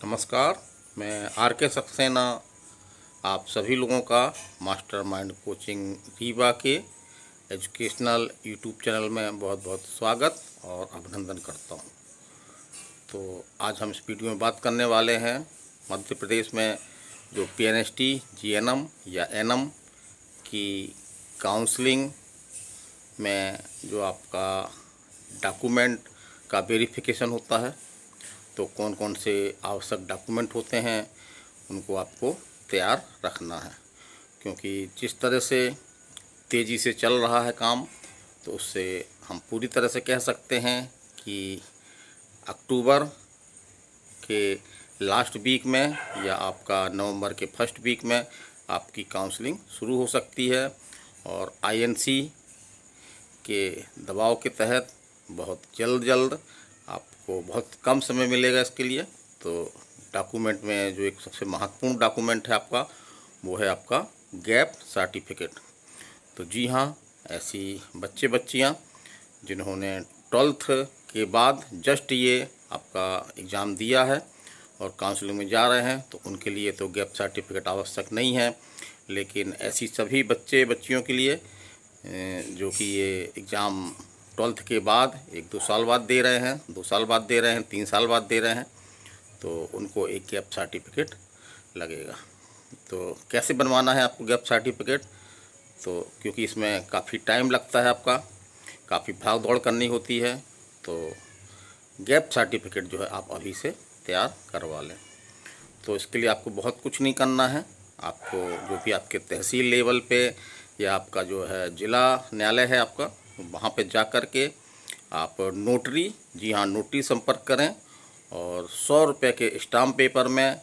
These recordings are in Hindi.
नमस्कार, मैं आर के सक्सेना आप सभी लोगों का मास्टरमाइंड कोचिंग रीवा के एजुकेशनल यूट्यूब चैनल में बहुत बहुत स्वागत और अभिनंदन करता हूं। तो आज हम इस वीडियो में बात करने वाले हैं मध्य प्रदेश में जो पीएनएसटी, जीएनएम या एनएम की काउंसलिंग में जो आपका डॉक्यूमेंट का वेरिफिकेशन होता है, तो कौन कौन से आवश्यक डॉक्यूमेंट होते हैं उनको आपको तैयार रखना है, क्योंकि जिस तरह से तेज़ी से चल रहा है काम, तो उससे हम पूरी तरह से कह सकते हैं कि अक्टूबर के लास्ट वीक में या आपका नवंबर के फर्स्ट वीक में आपकी काउंसलिंग शुरू हो सकती है। और आईएनसी के दबाव के तहत बहुत जल्द आपको बहुत कम समय मिलेगा इसके लिए। तो डॉक्यूमेंट में जो एक सबसे महत्वपूर्ण डॉक्यूमेंट है आपका, वो है आपका गैप सर्टिफिकेट। तो जी हाँ, ऐसी बच्चियाँ जिन्होंने 12th के बाद जस्ट ये आपका एग्ज़ाम दिया है और काउंसलिंग में जा रहे हैं, तो उनके लिए तो गैप सर्टिफिकेट आवश्यक नहीं है। लेकिन ऐसी सभी बच्चियों के लिए जो कि ये एग्ज़ाम 12th के बाद 1-2 साल बाद दे रहे हैं, 2 साल बाद दे रहे हैं, 3 साल बाद दे रहे हैं, तो उनको एक गैप सर्टिफिकेट लगेगा। तो कैसे बनवाना है आपको गैप सर्टिफिकेट? तो क्योंकि इसमें काफ़ी टाइम लगता है, आपका काफ़ी भाग दौड़ करनी होती है, तो गैप सर्टिफिकेट जो है आप अभी से तैयार करवा लें। तो इसके लिए आपको बहुत कुछ नहीं करना है। आपको जो भी आपके तहसील लेवल पे या आपका जो है ज़िला न्यायालय है आपका, वहाँ पे जा कर के आप नोटरी, जी हाँ, नोटरी संपर्क करें और 100 रुपये के स्टाम्प पेपर में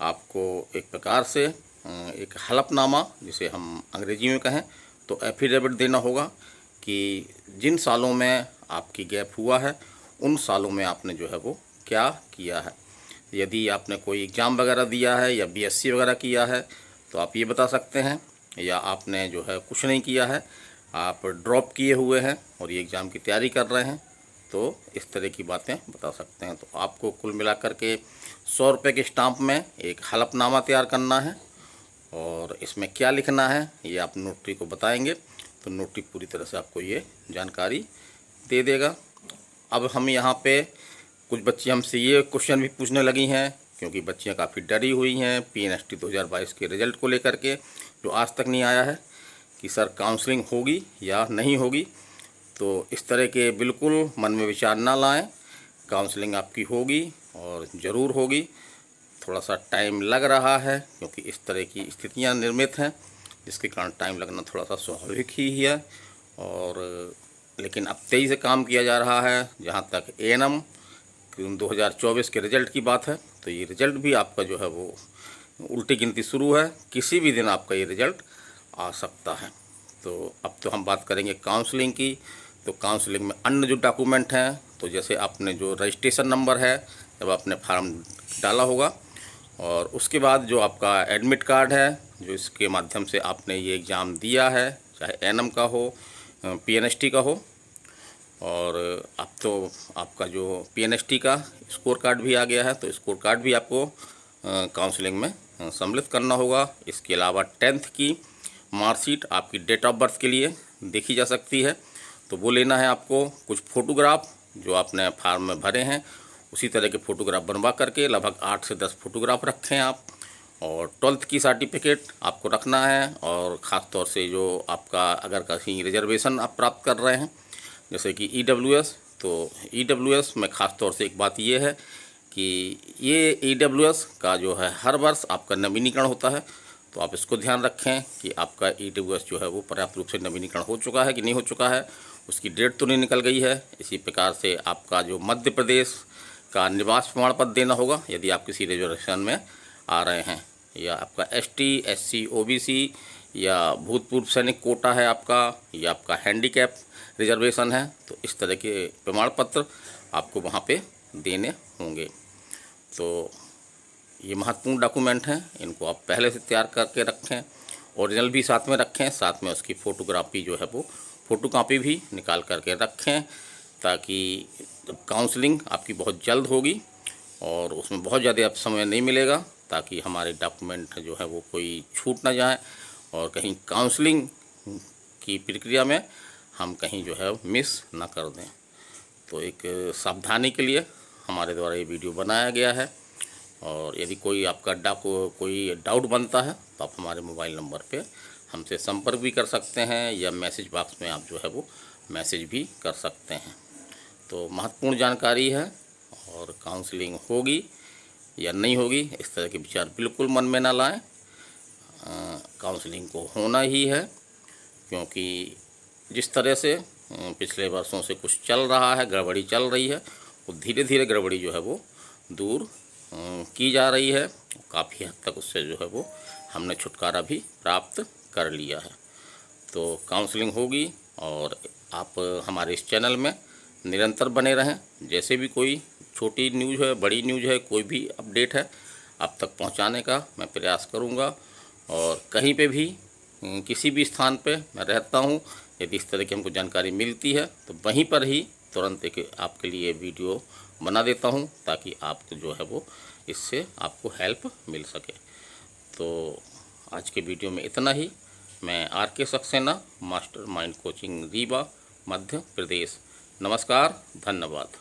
आपको एक प्रकार से एक हलफनामा, जिसे हम अंग्रेजी में कहें तो एफिडेविट देना होगा कि जिन सालों में आपकी गैप हुआ है उन सालों में आपने जो है वो क्या किया है। यदि आपने कोई एग्ज़ाम वगैरह दिया है या बीएससी वगैरह किया है तो आप ये बता सकते हैं, या आपने जो है कुछ नहीं किया है, आप ड्रॉप किए हुए हैं और ये एग्ज़ाम की तैयारी कर रहे हैं, तो इस तरह की बातें बता सकते हैं। तो आपको कुल मिलाकर के 100 रुपये के स्टाम्प में एक हलफनामा तैयार करना है और इसमें क्या लिखना है ये आप नोटरी को बताएंगे, तो नोटरी पूरी तरह से आपको ये जानकारी दे देगा। अब हम यहाँ पे कुछ बच्चियाँ हमसे ये क्वेश्चन भी पूछने लगी हैं, क्योंकि बच्चियाँ काफ़ी डरी हुई हैं पीएनएसटी 2022 के रिज़ल्ट को लेकर के, जो आज तक नहीं आया है, कि सर काउंसलिंग होगी या नहीं होगी। तो इस तरह के बिल्कुल मन में विचार ना लाएं, काउंसलिंग आपकी होगी और ज़रूर होगी। थोड़ा सा टाइम लग रहा है क्योंकि इस तरह की स्थितियां निर्मित हैं, जिसके कारण टाइम लगना थोड़ा सा स्वाभाविक ही है। और लेकिन अब तेज़ी से काम किया जा रहा है। जहाँ तक एएनएम 2024 के रिज़ल्ट की बात है, तो ये रिज़ल्ट भी आपका जो है वो उल्टी गिनती शुरू है, किसी भी दिन आपका ये रिज़ल्ट आ सकता है। तो अब तो हम बात करेंगे काउंसलिंग की। तो काउंसलिंग में अन्य जो डॉक्यूमेंट हैं, तो जैसे आपने जो रजिस्ट्रेशन नंबर है जब आपने फॉर्म डाला होगा, और उसके बाद जो आपका एडमिट कार्ड है, जो इसके माध्यम से आपने ये एग्ज़ाम दिया है, चाहे एएनएम का हो, पीएनएसटी का हो, और अब तो आपका जो पीएनएसटी का स्कोर कार्ड भी आ गया है, तो स्कोर कार्ड भी आपको काउंसलिंग में सम्मिलित करना होगा। इसके अलावा 10th की मार्कशीट आपकी डेट ऑफ बर्थ के लिए देखी जा सकती है, तो वो लेना है आपको। कुछ फ़ोटोग्राफ जो आपने फार्म में भरे हैं उसी तरह के फ़ोटोग्राफ बनवा करके लगभग 8 से 10 फ़ोटोग्राफ रखें आप। और 12th की सर्टिफिकेट आपको रखना है। और ख़ास तौर से जो आपका अगर कहीं रिजर्वेशन आप प्राप्त कर रहे हैं, जैसे कि ईडब्ल्यूएस, तो ईडब्ल्यूएस में ख़ास तौर से एक बात ये है कि ये ईडब्ल्यूएस का जो है हर वर्ष आपका नवीनीकरण होता है, तो आप इसको ध्यान रखें कि आपका ईडब्ल्यूएस जो है वो पर्याप्त रूप से नवीनीकरण हो चुका है कि नहीं हो चुका है, उसकी डेट तो नहीं निकल गई है। इसी प्रकार से आपका जो मध्य प्रदेश का निवास प्रमाण पत्र देना होगा यदि आप किसी रिजर्वेशन में आ रहे हैं, या आपका एसटी, एससी, ओबीसी या भूतपूर्व सैनिक कोटा है आपका, या आपका हैंडीकैप रिजर्वेशन है, तो इस तरह के प्रमाण पत्र आपको वहाँ पे देने होंगे। तो ये महत्वपूर्ण डॉक्यूमेंट हैं, इनको आप पहले से तैयार करके रखें, ओरिजिनल भी साथ में रखें, साथ में उसकी फ़ोटोग्राफी जो है वो फ़ोटोकॉपी भी निकाल करके रखें, ताकि जब काउंसलिंग आपकी बहुत जल्द होगी और उसमें बहुत ज़्यादा अब समय नहीं मिलेगा, ताकि हमारे डॉक्यूमेंट जो है वो कोई छूट ना जाए और कहीं काउंसलिंग की प्रक्रिया में हम कहीं जो है मिस ना कर दें। तो एक सावधानी के लिए हमारे द्वारा ये वीडियो बनाया गया है। और यदि कोई आपका कोई डाउट बनता है तो आप हमारे मोबाइल नंबर पे हमसे संपर्क भी कर सकते हैं, या मैसेज बॉक्स में आप जो है वो मैसेज भी कर सकते हैं। तो महत्वपूर्ण जानकारी है, और काउंसलिंग होगी या नहीं होगी इस तरह के विचार बिल्कुल मन में ना लाएं। काउंसलिंग को होना ही है, क्योंकि जिस तरह से पिछले वर्षों से कुछ चल रहा है, गड़बड़ी चल रही है, वो धीरे धीरे गड़बड़ी जो है वो दूर की जा रही है। काफ़ी हद तक उससे जो है वो हमने छुटकारा भी प्राप्त कर लिया है। तो काउंसलिंग होगी, और आप हमारे इस चैनल में निरंतर बने रहें। जैसे भी कोई छोटी न्यूज़ है, बड़ी न्यूज़ है, कोई भी अपडेट है, आप तक पहुंचाने का मैं प्रयास करूंगा। और कहीं पे भी किसी भी स्थान पे मैं रहता हूं, यदि इस तरह की हमको जानकारी मिलती है तो वहीं पर ही तुरंत एक आपके लिए वीडियो बना देता हूं, ताकि आपको जो है वो इससे आपको हेल्प मिल सके। तो आज के वीडियो में इतना ही। मैं RK Saxena, mastermind coaching Rewa, Madhya Pradesh. नमस्कार, धन्यवाद।